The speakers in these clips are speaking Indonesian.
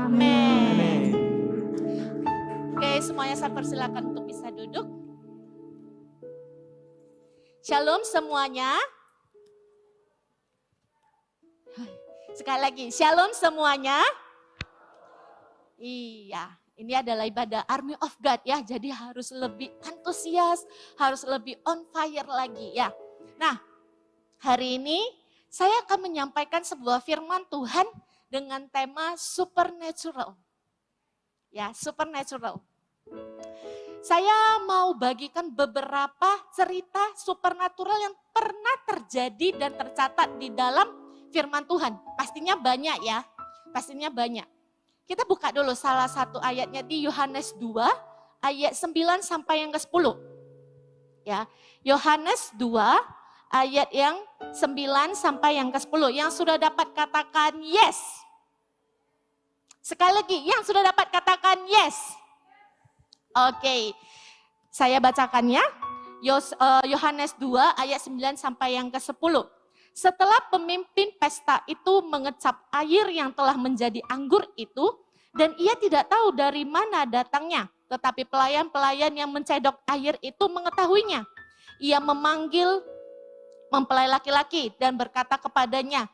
Amin. Oke, semuanya saya persilakan untuk bisa duduk. Shalom semuanya. Sekali lagi, shalom semuanya. Iya, ini adalah ibadah Army of God ya, jadi harus lebih antusias, harus lebih on fire lagi ya. Nah, hari ini saya akan menyampaikan sebuah firman Tuhan dengan tema supernatural. Ya, supernatural. Saya mau bagikan beberapa cerita supernatural yang pernah terjadi dan tercatat di dalam firman Tuhan. Pastinya banyak ya, pastinya banyak. Kita buka dulu salah satu ayatnya di Yohanes 2 ayat 9 sampai yang ke-10. Ya, Yohanes 2 ayat yang 9 sampai yang ke-10. Yang sudah dapat katakan yes. Sekali lagi, yang sudah dapat katakan yes. Oke, saya bacakannya. Yohanes 2 ayat 9 sampai yang ke-10. Setelah pemimpin pesta itu mengecap air yang telah menjadi anggur itu, dan ia tidak tahu dari mana datangnya, tetapi pelayan-pelayan yang mencedok air itu mengetahuinya. Ia memanggil mempelai laki-laki dan berkata kepadanya,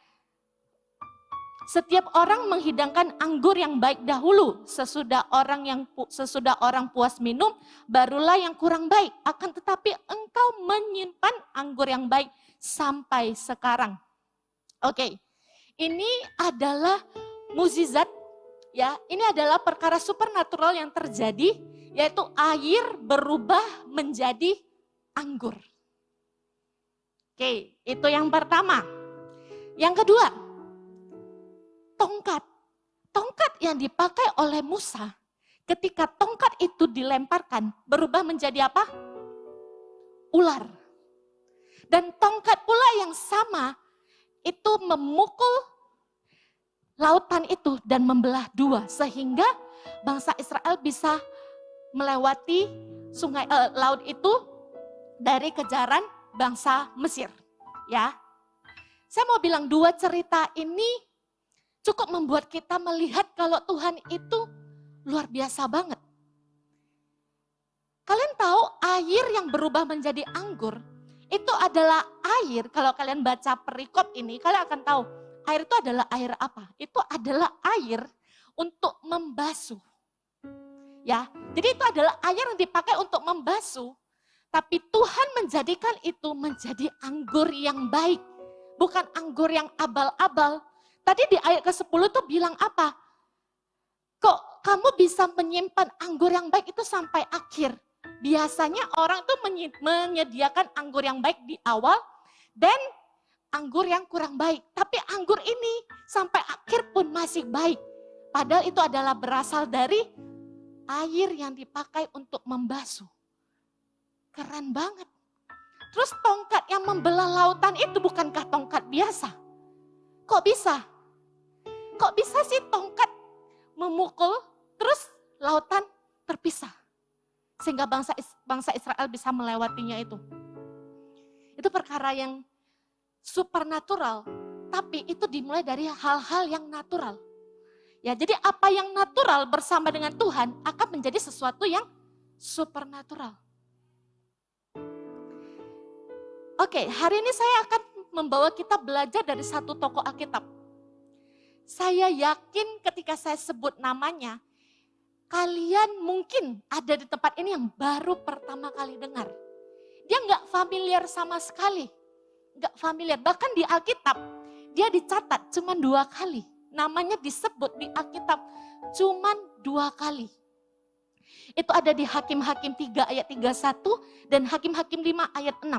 setiap orang menghidangkan anggur yang baik dahulu, sesudah orang puas minum, barulah yang kurang baik. Akan tetapi engkau menyimpan anggur yang baik sampai sekarang. Oke, ini adalah mukjizat, ya. Ini adalah perkara supernatural yang terjadi, yaitu air berubah menjadi anggur. Oke, itu yang pertama. Yang kedua, tongkat. Tongkat yang dipakai oleh Musa, ketika tongkat itu dilemparkan, berubah menjadi apa? Ular. Dan tongkat pula yang sama, itu memukul lautan itu dan membelah dua. Sehingga bangsa Israel bisa melewati laut itu dari kejaran bangsa Mesir. Ya, saya mau bilang dua cerita ini cukup membuat kita melihat kalau Tuhan itu luar biasa banget. Kalian tahu air yang berubah menjadi anggur, itu adalah air, kalau kalian baca perikop ini, kalian akan tahu air itu adalah air apa? Itu adalah air untuk membasuh. Ya, jadi itu adalah air yang dipakai untuk membasuh. Tapi Tuhan menjadikan itu menjadi anggur yang baik. Bukan anggur yang abal-abal. Tadi di ayat ke-10 tuh bilang apa? Kok kamu bisa menyimpan anggur yang baik itu sampai akhir? Biasanya orang tuh menyediakan anggur yang baik di awal dan anggur yang kurang baik. Tapi anggur ini sampai akhir pun masih baik. Padahal itu adalah berasal dari air yang dipakai untuk membasuh. Keren banget. Terus tongkat yang membelah lautan itu bukankah tongkat biasa? Kok bisa? Kok bisa sih tongkat memukul terus lautan terpisah? Sehingga bangsa Israel bisa melewatinya itu. Itu perkara yang supernatural, tapi itu dimulai dari hal-hal yang natural. Ya, jadi apa yang natural bersama dengan Tuhan akan menjadi sesuatu yang supernatural. Oke, hari ini saya akan membawa kita belajar dari satu tokoh Alkitab. Saya yakin ketika saya sebut namanya, kalian mungkin ada di tempat ini yang baru pertama kali dengar. Dia nggak familiar sama sekali. Nggak familiar, bahkan di Alkitab dia dicatat cuma 2 kali. Namanya disebut di Alkitab cuma 2 kali. Itu ada di Hakim-Hakim 3 ayat 31 dan Hakim-Hakim 5 ayat 6.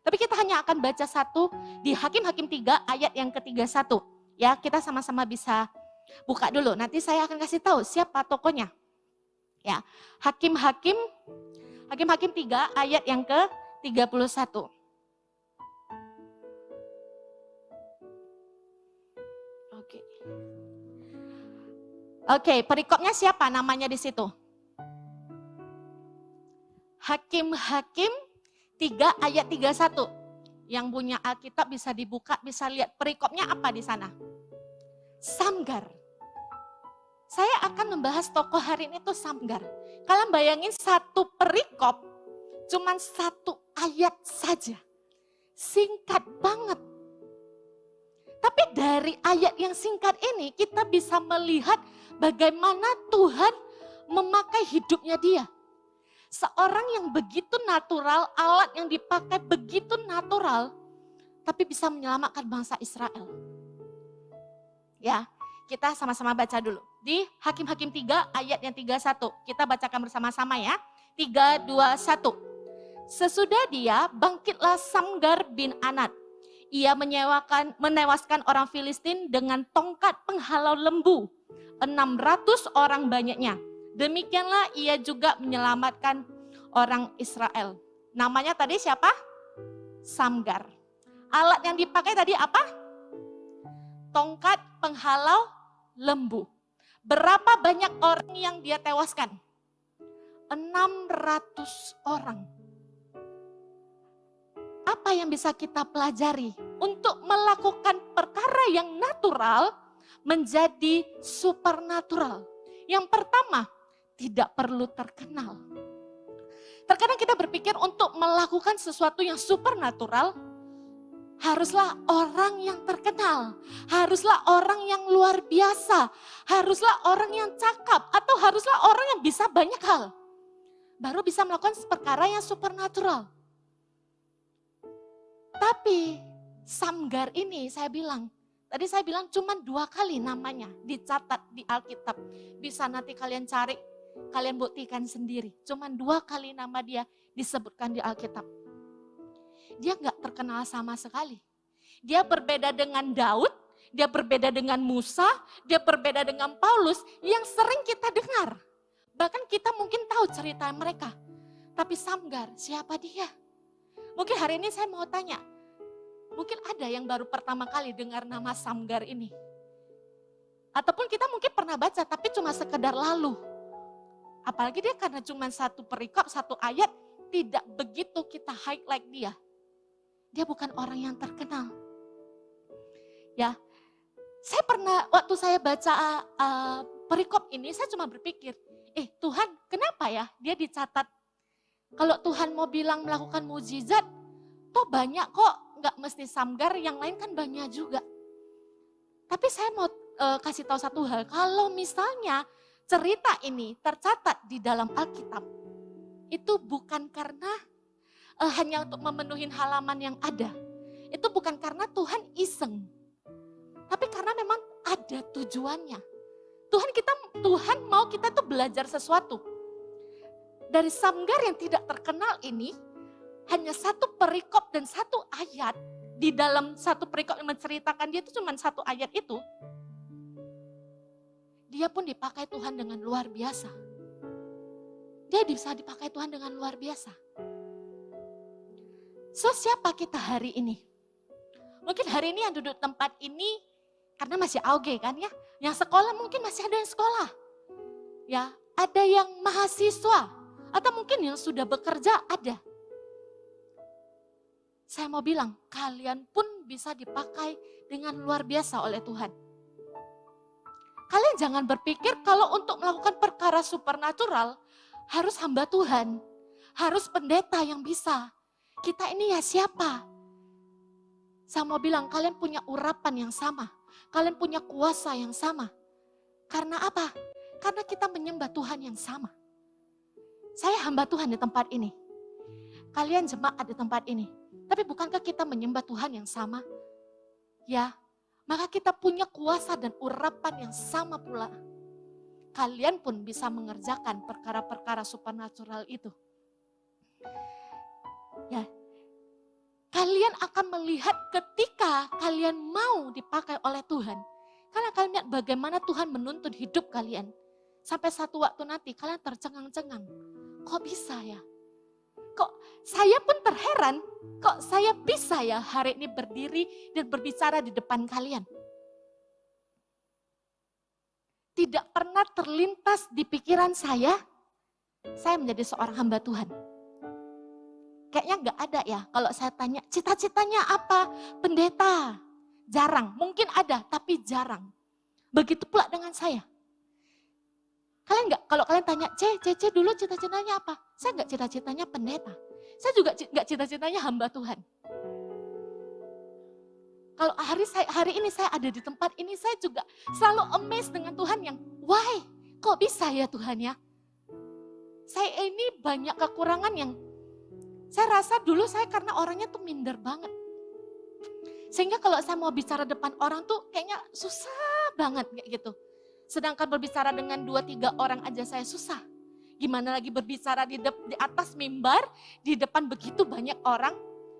Tapi kita hanya akan baca satu di Hakim-Hakim 3 ayat yang ke-31. Ya, kita sama-sama bisa buka dulu. Nanti saya akan kasih tahu siapa tokohnya. Ya, Hakim-Hakim 3 ayat yang ke-31. Oke, perikopnya siapa namanya di situ? Hakim-Hakim 3 ayat 31. Yang punya Alkitab bisa dibuka, bisa lihat perikopnya apa di sana. Samgar. Saya akan membahas tokoh hari ini tuh Samgar. Kalian bayangin satu perikop, cuman satu ayat saja. Singkat banget. Tapi dari ayat yang singkat ini kita bisa melihat bagaimana Tuhan memakai hidupnya dia. Seorang yang begitu natural, alat yang dipakai begitu natural, tapi bisa menyelamatkan bangsa Israel. Ya, kita sama-sama baca dulu. Di Hakim-Hakim 3 ayat yang 31. Kita bacakan bersama-sama ya. 3, 2, 1. Sesudah dia bangkitlah Samgar bin Anat. Ia menewaskan orang Filistin dengan tongkat penghalau lembu. 600 orang banyaknya. Demikianlah ia juga menyelamatkan orang Israel. Namanya tadi siapa? Samgar. Alat yang dipakai tadi apa? Tongkat penghalau lembu. Berapa banyak orang yang dia tewaskan? 600 orang. Apa yang bisa kita pelajari untuk melakukan perkara yang natural menjadi supernatural? Yang pertama, tidak perlu terkenal. Terkadang kita berpikir untuk melakukan sesuatu yang supernatural, haruslah orang yang terkenal, haruslah orang yang luar biasa, haruslah orang yang cakap, atau haruslah orang yang bisa banyak hal. Baru bisa melakukan perkara yang supernatural. Tapi Samgar ini tadi saya bilang cuma 2 kali namanya dicatat di Alkitab. Bisa nanti kalian cari, kalian buktikan sendiri. Cuma 2 kali nama dia disebutkan di Alkitab. Dia gak terkenal sama sekali. Dia berbeda dengan Daud, dia berbeda dengan Musa, dia berbeda dengan Paulus yang sering kita dengar. Bahkan kita mungkin tahu cerita mereka. Tapi Samgar, siapa dia? Mungkin hari ini saya mau tanya, mungkin ada yang baru pertama kali dengar nama Samgar ini. Ataupun kita mungkin pernah baca tapi cuma sekedar lalu. Apalagi dia karena cuma satu perikop, satu ayat, tidak begitu kita highlight dia. Dia bukan orang yang terkenal. Ya, saya pernah waktu saya baca perikop ini, saya cuma berpikir, Tuhan kenapa ya dia dicatat? Kalau Tuhan mau bilang melakukan mukjizat, toh banyak kok, nggak mesti Samgar, yang lain kan banyak juga. Tapi saya mau kasih tahu satu hal, kalau misalnya cerita ini tercatat di dalam Alkitab, itu bukan karena hanya untuk memenuhi halaman yang ada. Itu bukan karena Tuhan iseng, tapi karena memang ada tujuannya. Tuhan mau kita tuh belajar sesuatu. Dari Samgar yang tidak terkenal ini, hanya satu perikop dan satu ayat. Di dalam satu perikop yang menceritakan dia itu cuma satu ayat itu. Dia pun dipakai Tuhan dengan luar biasa. Dia bisa dipakai Tuhan dengan luar biasa. So siapa kita hari ini? Mungkin hari ini yang duduk tempat ini, karena masih auge kan ya. Yang sekolah mungkin masih ada yang sekolah. Ya, ada yang mahasiswa. Atau mungkin yang sudah bekerja ada. Saya mau bilang, kalian pun bisa dipakai dengan luar biasa oleh Tuhan. Kalian jangan berpikir kalau untuk melakukan perkara supernatural, harus hamba Tuhan. Harus pendeta yang bisa. Kita ini ya siapa? Saya mau bilang, kalian punya urapan yang sama. Kalian punya kuasa yang sama. Karena apa? Karena kita menyembah Tuhan yang sama. Saya hamba Tuhan di tempat ini. Kalian jemaat di tempat ini. Tapi bukankah kita menyembah Tuhan yang sama? Ya, maka kita punya kuasa dan urapan yang sama pula. Kalian pun bisa mengerjakan perkara-perkara supernatural itu. Ya, kalian akan melihat ketika kalian mau dipakai oleh Tuhan. Karena kalian lihat bagaimana Tuhan menuntun hidup kalian. Sampai satu waktu nanti kalian tercengang-cengang. Kok bisa ya? Kok saya pun terheran, kok saya bisa ya hari ini berdiri dan berbicara di depan kalian. Tidak pernah terlintas di pikiran saya menjadi seorang hamba Tuhan. Kayaknya gak ada ya, kalau saya tanya cita-citanya apa? Pendeta. Jarang, mungkin ada tapi jarang. Begitu pula dengan saya. kalau kalian tanya, C dulu cita-citanya apa? Saya enggak cita-citanya pendeta. Saya juga enggak cita-citanya hamba Tuhan. Kalau hari ini saya ada di tempat ini, saya juga selalu amazed dengan Tuhan yang, why? Kok bisa ya Tuhan ya? Saya ini banyak kekurangan yang saya rasa dulu saya karena orangnya tuh minder banget. Sehingga kalau saya mau bicara depan orang tuh kayaknya susah banget kayak gitu. Sedangkan berbicara dengan 2-3 orang aja saya susah. Gimana lagi berbicara di atas mimbar, di depan begitu banyak orang.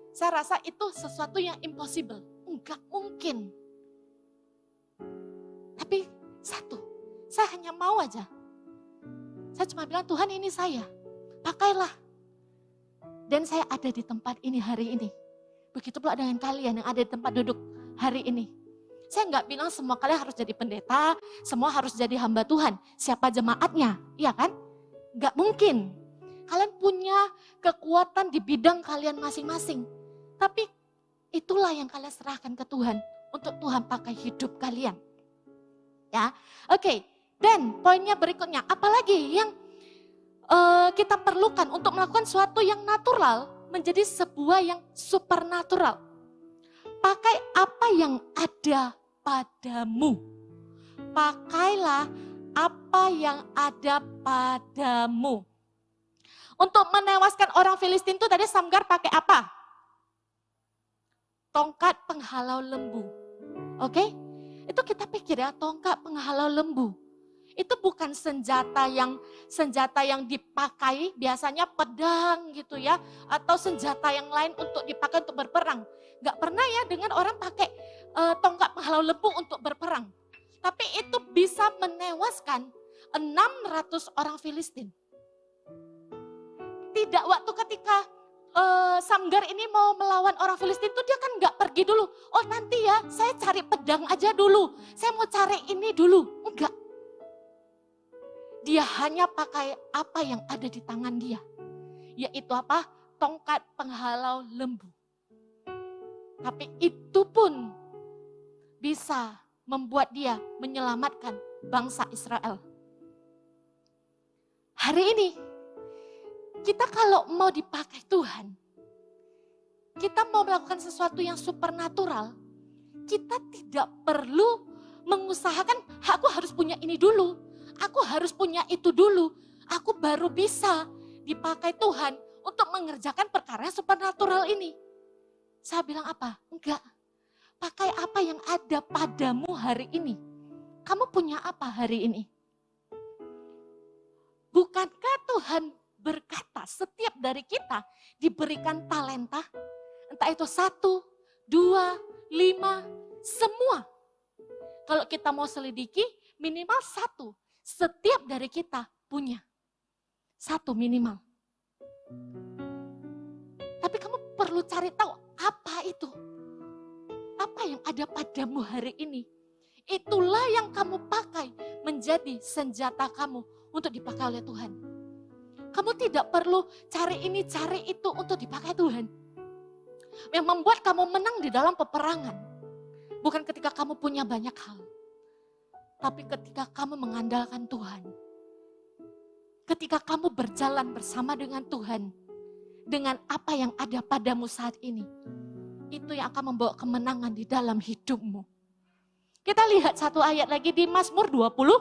Saya rasa itu sesuatu yang impossible. Enggak mungkin. Tapi satu, saya hanya mau aja. Saya cuma bilang, Tuhan ini saya, pakailah. Dan saya ada di tempat ini hari ini. Begitu pula dengan kalian yang ada di tempat duduk hari ini. Saya enggak bilang semua kalian harus jadi pendeta, semua harus jadi hamba Tuhan. Siapa jemaatnya, iya kan? Enggak mungkin. Kalian punya kekuatan di bidang kalian masing-masing. Tapi itulah yang kalian serahkan ke Tuhan untuk Tuhan pakai hidup kalian. Ya, oke. Dan poinnya berikutnya, apalagi yang kita perlukan untuk melakukan sesuatu yang natural menjadi sebuah yang supernatural. Pakai apa yang ada padamu. Pakailah apa yang ada padamu. Untuk menewaskan orang Filistin itu tadi Samgar pakai apa? Tongkat penghalau lembu. Oke? Itu kita pikir ya, tongkat penghalau lembu. Itu bukan senjata yang dipakai, biasanya pedang gitu ya, atau senjata yang lain untuk dipakai untuk berperang. Gak pernah ya dengan orang pakai tongkat penghalau lembu untuk berperang. Tapi itu bisa menewaskan 600 orang Filistin. Tidak waktu ketika Samgar ini mau melawan orang Filistin itu dia kan gak pergi dulu. Oh nanti ya saya cari pedang aja dulu, saya mau cari ini dulu. Enggak. Dia hanya pakai apa yang ada di tangan dia. Yaitu apa? Tongkat penghalau lembu. Tapi itu pun bisa membuat dia menyelamatkan bangsa Israel. Hari ini, kita kalau mau dipakai Tuhan, kita mau melakukan sesuatu yang supernatural, kita tidak perlu mengusahakan, aku harus punya ini dulu. Aku harus punya itu dulu. Aku baru bisa dipakai Tuhan untuk mengerjakan perkara yang supernatural ini. Saya bilang apa? Enggak. Pakai apa yang ada padamu hari ini. Kamu punya apa hari ini? Bukankah Tuhan berkata setiap dari kita diberikan talenta? Entah itu 1, 2, 5, semua. Kalau kita mau selidiki, minimal 1. Setiap dari kita punya 1 minimal. Tapi kamu perlu cari tahu apa itu. Apa yang ada padamu hari ini. Itulah yang kamu pakai menjadi senjata kamu untuk dipakai oleh Tuhan. Kamu tidak perlu cari ini, cari itu untuk dipakai Tuhan. Yang membuat kamu menang di dalam peperangan. Bukan ketika kamu punya banyak hal. Tapi ketika kamu mengandalkan Tuhan, ketika kamu berjalan bersama dengan Tuhan, dengan apa yang ada padamu saat ini, itu yang akan membawa kemenangan di dalam hidupmu. Kita lihat satu ayat lagi di Mazmur 20.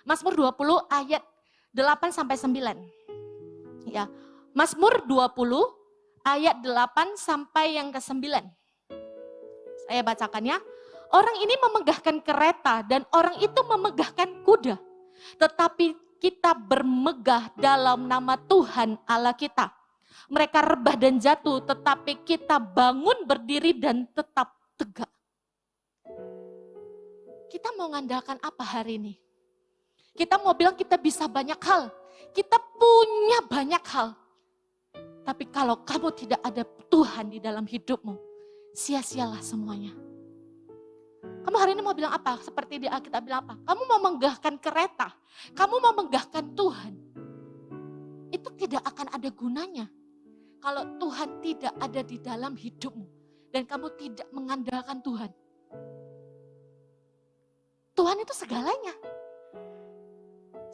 Mazmur 20 ayat 8-9. Ya, Mazmur 20 ayat 8 sampai yang ke-9. Saya bacakan ya. Orang ini memegahkan kereta dan orang itu memegahkan kuda. Tetapi kita bermegah dalam nama Tuhan Allah kita. Mereka rebah dan jatuh, tetapi kita bangun berdiri dan tetap tegak. Kita mau mengandalkan apa hari ini? Kita mau bilang kita bisa banyak hal. Kita punya banyak hal. Tapi kalau kamu tidak ada Tuhan di dalam hidupmu, sia-sialah semuanya. Kamu hari ini mau bilang apa? Seperti di Alkitab bilang apa? Kamu mau menggahkan kereta, kamu mau menggahkan Tuhan. Itu tidak akan ada gunanya kalau Tuhan tidak ada di dalam hidupmu dan kamu tidak mengandalkan Tuhan. Tuhan itu segalanya.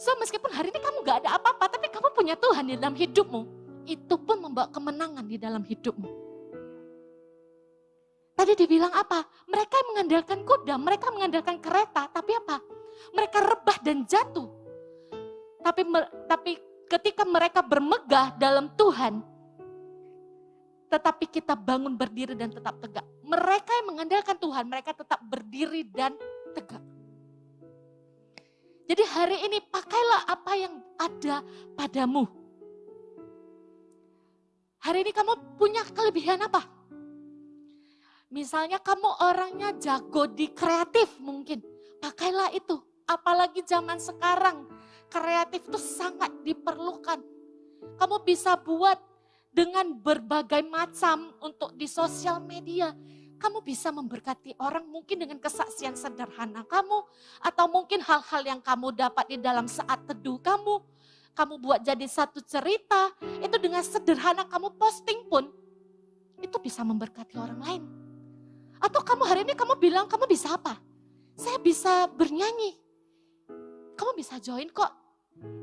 So meskipun hari ini kamu gak ada apa-apa, tapi kamu punya Tuhan di dalam hidupmu. Itu pun membawa kemenangan di dalam hidupmu. Tadi dibilang apa? Mereka mengandalkan kuda, mereka mengandalkan kereta, tapi apa? Mereka rebah dan jatuh. Tapi ketika mereka bermegah dalam Tuhan, tetapi kita bangun berdiri dan tetap tegak. Mereka yang mengandalkan Tuhan, mereka tetap berdiri dan tegak. Jadi hari ini pakailah apa yang ada padamu. Hari ini kamu punya kelebihan apa? Misalnya kamu orangnya jago di kreatif mungkin. Pakailah itu. Apalagi zaman sekarang, kreatif itu sangat diperlukan. Kamu bisa buat dengan berbagai macam untuk di sosial media. Kamu bisa memberkati orang mungkin dengan kesaksian sederhana kamu. Atau mungkin hal-hal yang kamu dapat di dalam saat teduh kamu. Kamu buat jadi satu cerita. Itu dengan sederhana kamu posting pun. Itu bisa memberkati orang lain. Atau kamu hari ini kamu bilang kamu bisa apa? Saya bisa bernyanyi. Kamu bisa join kok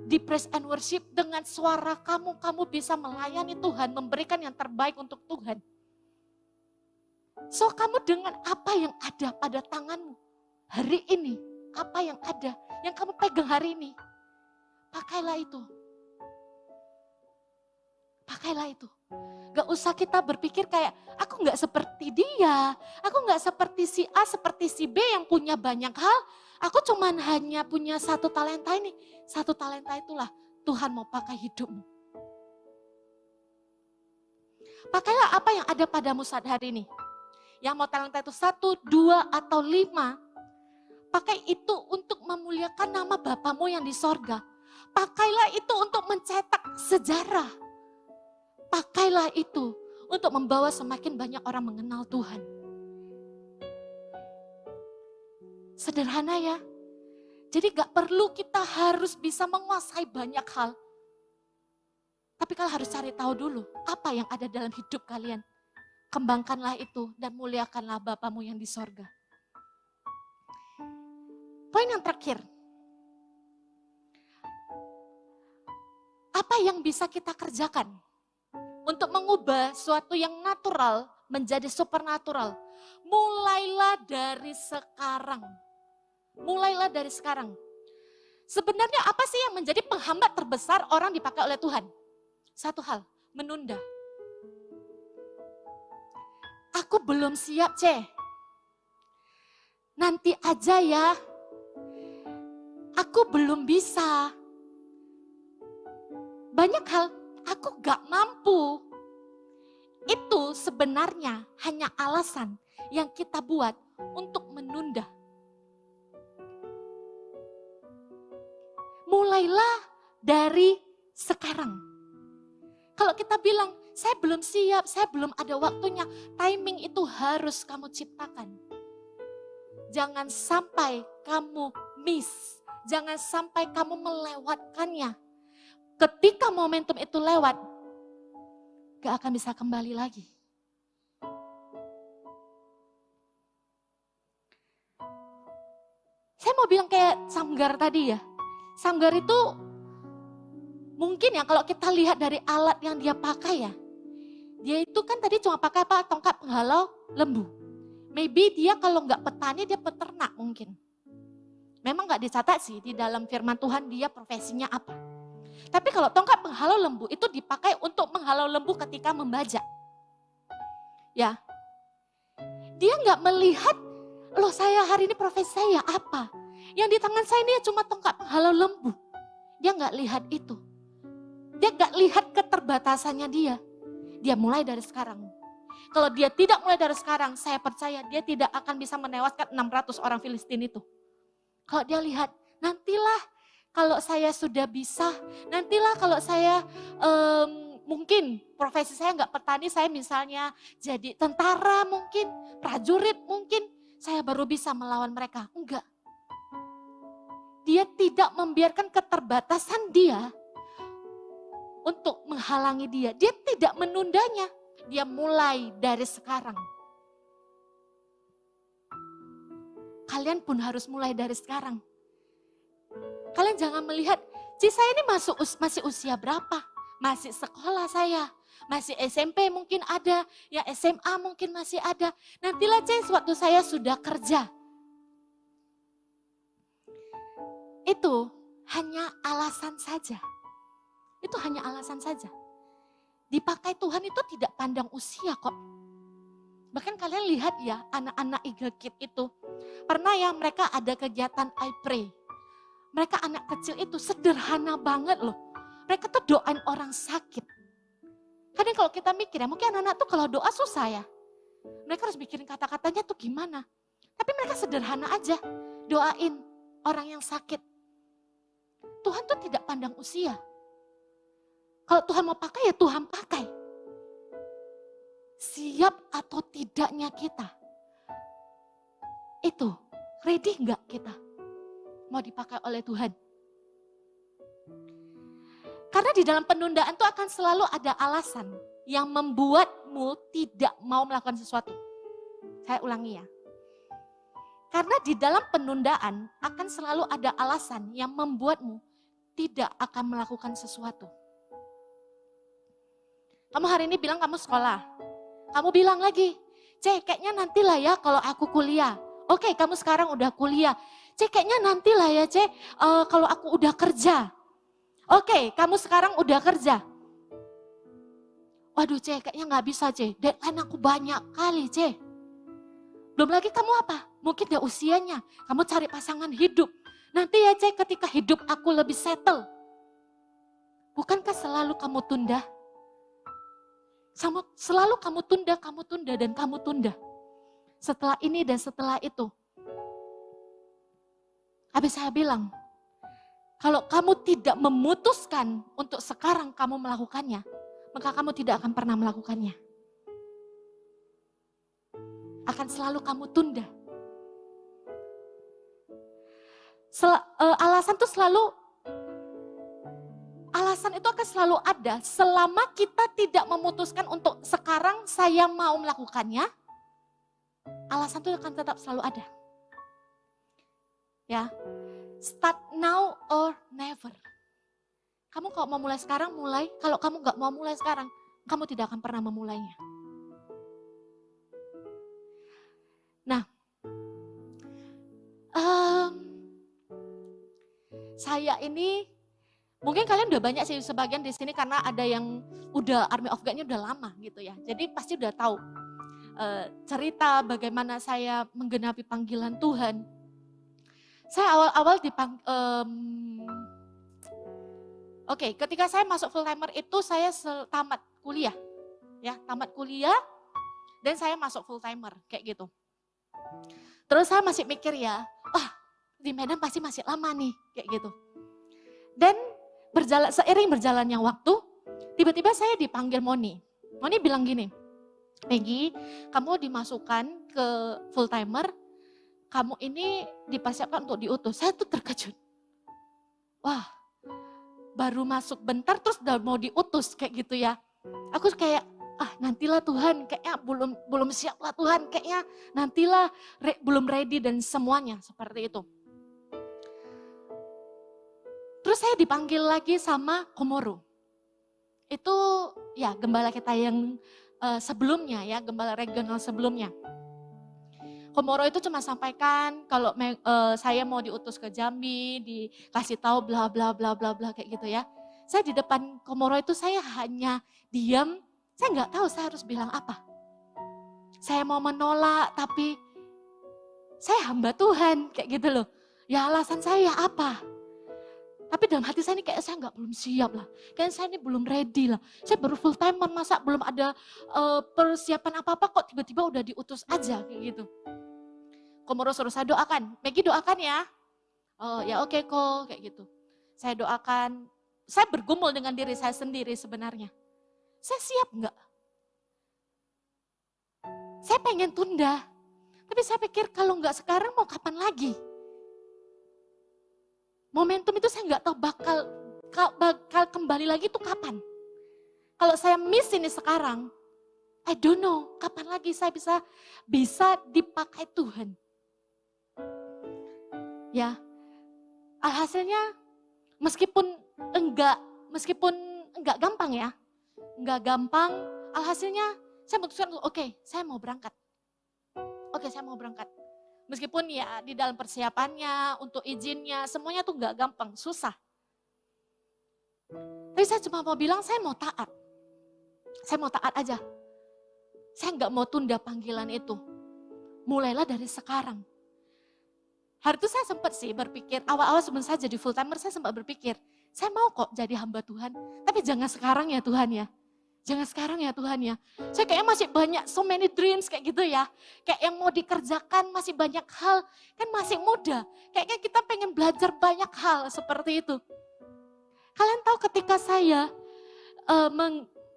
di praise and worship dengan suara kamu. Kamu bisa melayani Tuhan, memberikan yang terbaik untuk Tuhan. So kamu dengan apa yang ada pada tanganmu hari ini, apa yang ada, yang kamu pegang hari ini, pakailah itu. Pakailah itu. Gak usah kita berpikir kayak, aku gak seperti dia, aku gak seperti si A, seperti si B yang punya banyak hal, aku cuman hanya punya satu talenta ini. Satu talenta itulah Tuhan mau pakai hidupmu. Pakailah apa yang ada padamu saat hari ini. Yang mau talenta itu 1, 2, atau 5. Pakai itu untuk memuliakan nama Bapamu yang di sorga. Pakailah itu untuk mencetak sejarah. Pakailah itu untuk membawa semakin banyak orang mengenal Tuhan. Sederhana ya. Jadi gak perlu kita harus bisa menguasai banyak hal. Tapi kalian harus cari tahu dulu apa yang ada dalam hidup kalian. Kembangkanlah itu dan muliakanlah Bapamu yang di sorga. Poin yang terakhir. Apa yang bisa kita kerjakan untuk mengubah sesuatu yang natural menjadi supernatural? Mulailah dari sekarang. Mulailah dari sekarang. Sebenarnya apa sih yang menjadi penghambat terbesar orang dipakai oleh Tuhan? Satu hal, menunda. Aku belum siap, nanti aja ya. Aku belum bisa. Banyak hal, aku gak mampu. Itu sebenarnya hanya alasan yang kita buat untuk menunda. Mulailah dari sekarang. Kalau kita bilang, saya belum siap, saya belum ada waktunya. Timing itu harus kamu ciptakan. Jangan sampai kamu miss. Jangan sampai kamu melewatkannya. Ketika momentum itu lewat, gak akan bisa kembali lagi. Saya mau bilang kayak Samgar tadi ya. Samgar itu mungkin ya kalau kita lihat dari alat yang dia pakai ya. Dia itu kan tadi cuma pakai apa? Tongkat penghalau lembu. Maybe dia kalau gak petani dia peternak mungkin. Memang gak dicatat sih di dalam firman Tuhan dia profesinya apa. Tapi kalau tongkat penghalau lembu itu dipakai untuk menghalau lembu ketika membajak. Ya. Dia nggak melihat, loh saya hari ini profesi saya apa? Yang di tangan saya ini cuma tongkat penghalau lembu. Dia nggak lihat itu. Dia nggak lihat keterbatasannya dia. Dia mulai dari sekarang. Kalau dia tidak mulai dari sekarang, saya percaya dia tidak akan bisa menewaskan 600 orang Filistin itu. Kalau dia lihat, nantilah kalau saya sudah bisa, nantilah kalau saya mungkin profesi saya nggak petani, saya misalnya jadi tentara mungkin, prajurit mungkin, saya baru bisa melawan mereka. Enggak. Dia tidak membiarkan keterbatasan dia untuk menghalangi dia. Dia tidak menundanya. Dia mulai dari sekarang. Kalian pun harus mulai dari sekarang. Kalian jangan melihat Saya ini masih usia berapa? Masih sekolah saya, masih SMP mungkin ada, ya SMA mungkin masih ada. Nantilah waktu saya sudah kerja. Itu hanya alasan saja. Itu hanya alasan saja. Dipakai Tuhan itu tidak pandang usia kok. Bahkan kalian lihat ya, anak-anak Eagle Kid itu. Pernah ya mereka ada kegiatan I Pray. Mereka anak kecil itu sederhana banget loh. Mereka tuh doain orang sakit. Kadang kalau kita mikir ya, mungkin anak-anak tuh kalau doa susah ya. Mereka harus mikirin kata-katanya tuh gimana. Tapi mereka sederhana aja, doain orang yang sakit. Tuhan tuh tidak pandang usia. Kalau Tuhan mau pakai ya Tuhan pakai. Siap atau tidaknya kita. Itu, ready enggak kita? Mau dipakai oleh Tuhan. Karena di dalam penundaan itu akan selalu ada alasan yang membuatmu tidak mau melakukan sesuatu. Saya ulangi ya. Karena di dalam penundaan akan selalu ada alasan yang membuatmu tidak akan melakukan sesuatu. Kamu hari ini bilang kamu sekolah. Kamu bilang lagi, kayaknya nantilah ya kalau aku kuliah. Oke, kamu sekarang udah kuliah. Kayaknya nantilah ya kalau aku udah kerja. Oke, kamu sekarang udah kerja. Waduh kayaknya gak bisa deadline aku banyak kali Belum lagi kamu apa? Mungkin udah usianya, kamu cari pasangan hidup. Nanti ya ketika hidup aku lebih settle. Bukankah selalu kamu tunda? Selalu kamu tunda dan kamu tunda. Setelah ini dan setelah itu. Habis saya bilang, kalau kamu tidak memutuskan untuk sekarang kamu melakukannya, maka kamu tidak akan pernah melakukannya. Akan selalu kamu tunda. Alasan itu akan selalu ada selama kita tidak memutuskan untuk sekarang saya mau melakukannya. Alasan itu akan tetap selalu ada. Ya, start now or never. Kamu kalau mau mulai sekarang mulai, kalau kamu nggak mau mulai sekarang, kamu tidak akan pernah memulainya. Nah, saya ini mungkin kalian udah banyak sih sebagian di sini karena ada yang udah Army of God-nya udah lama gitu ya. Jadi pasti udah tahu cerita bagaimana saya menggenapi panggilan Tuhan. Saya awal-awal ketika saya masuk full timer itu saya tamat kuliah. Ya, tamat kuliah dan saya masuk full timer kayak gitu. Terus saya masih mikir ya, di Medan pasti masih lama nih kayak gitu. Dan seiring berjalannya waktu, tiba-tiba saya dipanggil Moni. Moni bilang gini, Maggie, kamu dimasukkan ke full timer, kamu ini dipersiapkan untuk diutus. Saya tuh terkejut. Wah, baru masuk bentar terus udah mau diutus kayak gitu ya. Aku kayak, nantilah Tuhan, kayaknya belum siap lah Tuhan, kayaknya nantilah belum ready dan semuanya seperti itu. Terus saya dipanggil lagi sama Komoro. Itu ya gembala kita yang sebelumnya ya, gembala regional sebelumnya. Komoro itu cuma sampaikan kalau saya mau diutus ke Jambi, dikasih tahu bla bla bla bla bla kayak gitu ya. Saya di depan Komoro itu saya hanya diam, saya nggak tahu saya harus bilang apa. Saya mau menolak tapi saya hamba Tuhan kayak gitu loh. Ya alasan saya apa? Tapi dalam hati saya ini kayak saya belum siap lah. Kayak saya ini belum ready lah. Saya baru full timer, masa belum ada persiapan apa-apa kok tiba-tiba udah diutus aja kayak gitu. Komoro suruh saya doakan. Maggie doakan ya. Oh ya oke kok kayak gitu. Saya doakan. Saya bergumul dengan diri saya sendiri sebenarnya. Saya siap enggak? Saya pengen tunda. Tapi saya pikir kalau enggak sekarang mau kapan lagi? Momentum itu saya nggak tahu bakal kembali lagi itu kapan. Kalau saya miss ini sekarang, I don't know kapan lagi saya bisa dipakai Tuhan. Ya, alhasilnya Meskipun enggak gampang ya. Enggak gampang, alhasilnya saya memutuskan, oke, saya mau berangkat. Meskipun ya di dalam persiapannya, untuk izinnya, semuanya tuh enggak gampang, susah. Tapi saya cuma mau bilang, saya mau taat. Saya mau taat aja. Saya enggak mau tunda panggilan itu. Mulailah dari sekarang. Hari itu saya sempat sih berpikir, awal-awal sebelum saya jadi full timer, saya sempat berpikir, saya mau kok jadi hamba Tuhan, tapi jangan sekarang ya Tuhan ya. Jangan sekarang ya Tuhan ya. Saya kayaknya masih banyak, so many dreams kayak gitu ya. Kayak yang mau dikerjakan, masih banyak hal, kan masih muda. Kayaknya kita pengen belajar banyak hal seperti itu. Kalian tahu ketika saya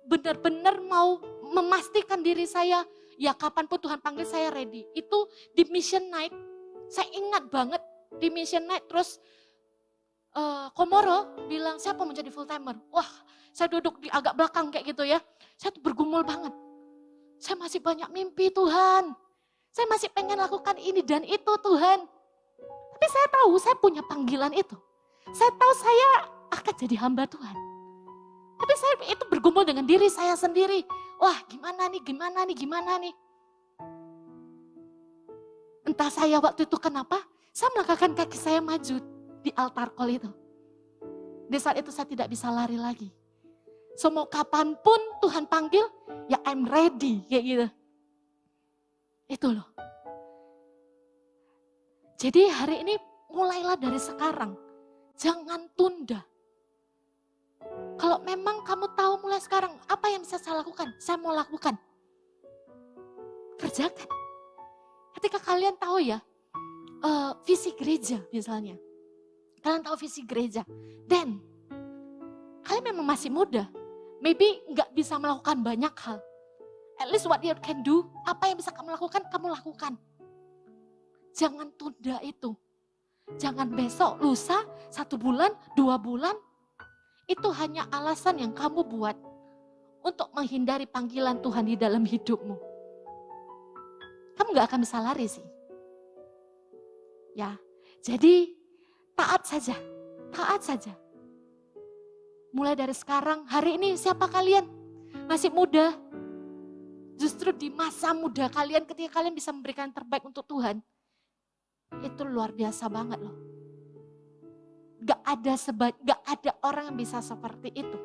benar-benar mau memastikan diri saya, ya kapanpun Tuhan panggil saya ready. Itu di mission night, saya ingat banget di mission night, terus Komoro bilang, siapa mau jadi full timer? Wah, saya duduk di agak belakang kayak gitu ya. Saya tuh bergumul banget. Saya masih banyak mimpi Tuhan. Saya masih pengen lakukan ini dan itu Tuhan. Tapi saya tahu saya punya panggilan itu. Saya tahu saya akan jadi hamba Tuhan. Tapi saya itu bergumul dengan diri saya sendiri. Wah, gimana nih. Entah saya waktu itu kenapa, saya melangkahkan kaki saya maju di altar call itu. Di saat itu saya tidak bisa lari lagi. So mau kapanpun Tuhan panggil, ya I'm ready kayak gitu. Itu loh. Jadi hari ini mulailah dari sekarang. Jangan tunda. Kalau memang kamu tahu mulai sekarang, apa yang bisa saya lakukan? Saya mau lakukan. Kerjakan. Ketika kalian tahu ya, visi gereja misalnya. Kalian tahu visi gereja. Dan kalian memang masih muda. Maybe nggak bisa melakukan banyak hal. At least what you can do, apa yang bisa kamu lakukan. Jangan tunda itu. Jangan besok, lusa, 1 bulan, 2 bulan. Itu hanya alasan yang kamu buat untuk menghindari panggilan Tuhan di dalam hidupmu. Kamu nggak akan bisa lari sih. Ya, jadi taat saja. Mulai dari sekarang, hari ini siapa kalian? Masih muda. Justru di masa muda kalian, ketika kalian bisa memberikan yang terbaik untuk Tuhan, itu luar biasa banget loh. Gak ada orang yang bisa seperti itu.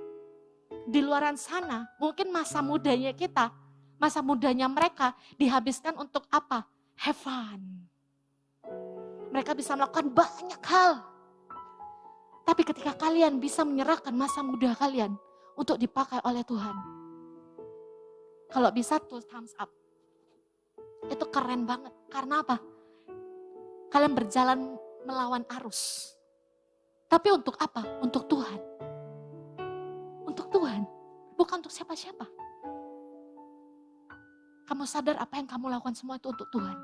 Di luaran sana, mungkin masa mudanya kita, masa mudanya mereka dihabiskan untuk apa? Have fun. Mereka bisa melakukan banyak hal. Tapi ketika kalian bisa menyerahkan masa muda kalian untuk dipakai oleh Tuhan. Kalau bisa tuh thumbs up. Itu keren banget. Karena apa? Kalian berjalan melawan arus. Tapi untuk apa? Untuk Tuhan. Untuk Tuhan. Bukan untuk siapa-siapa. Kamu sadar apa yang kamu lakukan semua itu untuk Tuhan.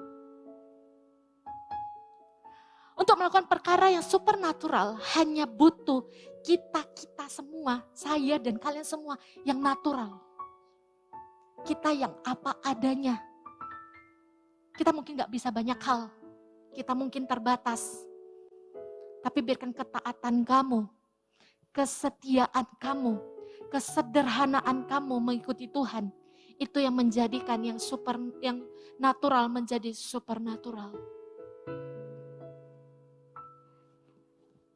Untuk melakukan perkara yang supernatural hanya butuh kita semua, saya dan kalian semua yang natural. Kita yang apa adanya. Kita mungkin gak bisa banyak hal, kita mungkin terbatas. Tapi biarkan ketaatan kamu, kesetiaan kamu, kesederhanaan kamu mengikuti Tuhan. Itu yang menjadikan yang natural menjadi supernatural.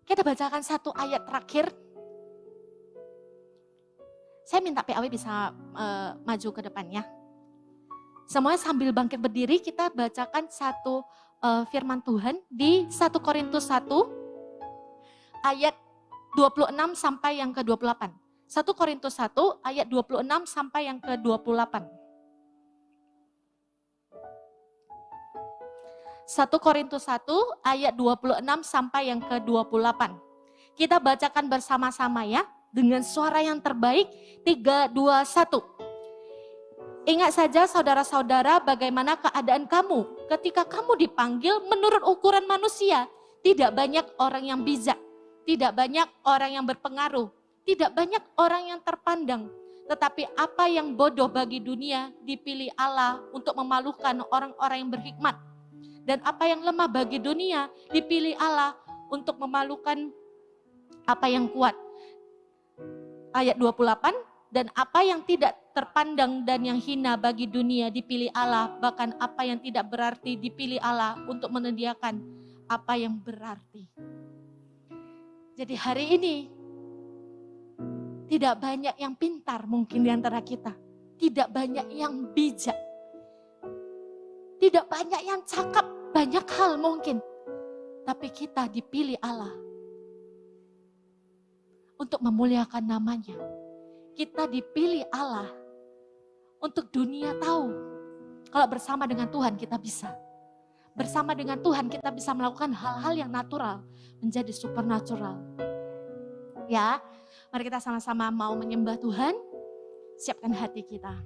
Kita bacakan satu ayat terakhir. Saya minta PAW bisa maju ke depannya. Semuanya sambil bangkit berdiri, kita bacakan satu firman Tuhan di 1 Korintus 1 ayat 26 sampai yang ke-28. 1 Korintus 1 ayat 26 sampai yang ke-28. 1 Korintus 1 ayat 26 sampai yang ke-28. Kita bacakan bersama-sama ya, dengan suara yang terbaik, 3, 2, 1. Ingat saja saudara-saudara bagaimana keadaan kamu ketika kamu dipanggil menurut ukuran manusia. Tidak banyak orang yang bijak, tidak banyak orang yang berpengaruh, tidak banyak orang yang terpandang. Tetapi apa yang bodoh bagi dunia dipilih Allah untuk memalukan orang-orang yang berhikmat. Dan apa yang lemah bagi dunia dipilih Allah untuk memalukan Apa yang kuat? Ayat 28, dan apa yang tidak terpandang dan yang hina bagi dunia dipilih Allah, bahkan apa yang tidak berarti dipilih Allah untuk menyediakan apa yang berarti. Jadi hari ini tidak banyak yang pintar mungkin di antara kita, tidak banyak yang bijak, tidak banyak yang cakap, banyak hal mungkin, tapi kita dipilih Allah untuk memuliakan namanya. Kita dipilih Allah untuk dunia tahu kalau bersama dengan Tuhan kita bisa. Bersama dengan Tuhan kita bisa melakukan hal-hal yang natural menjadi supernatural. Ya, mari kita sama-sama mau menyembah Tuhan. Siapkan hati kita.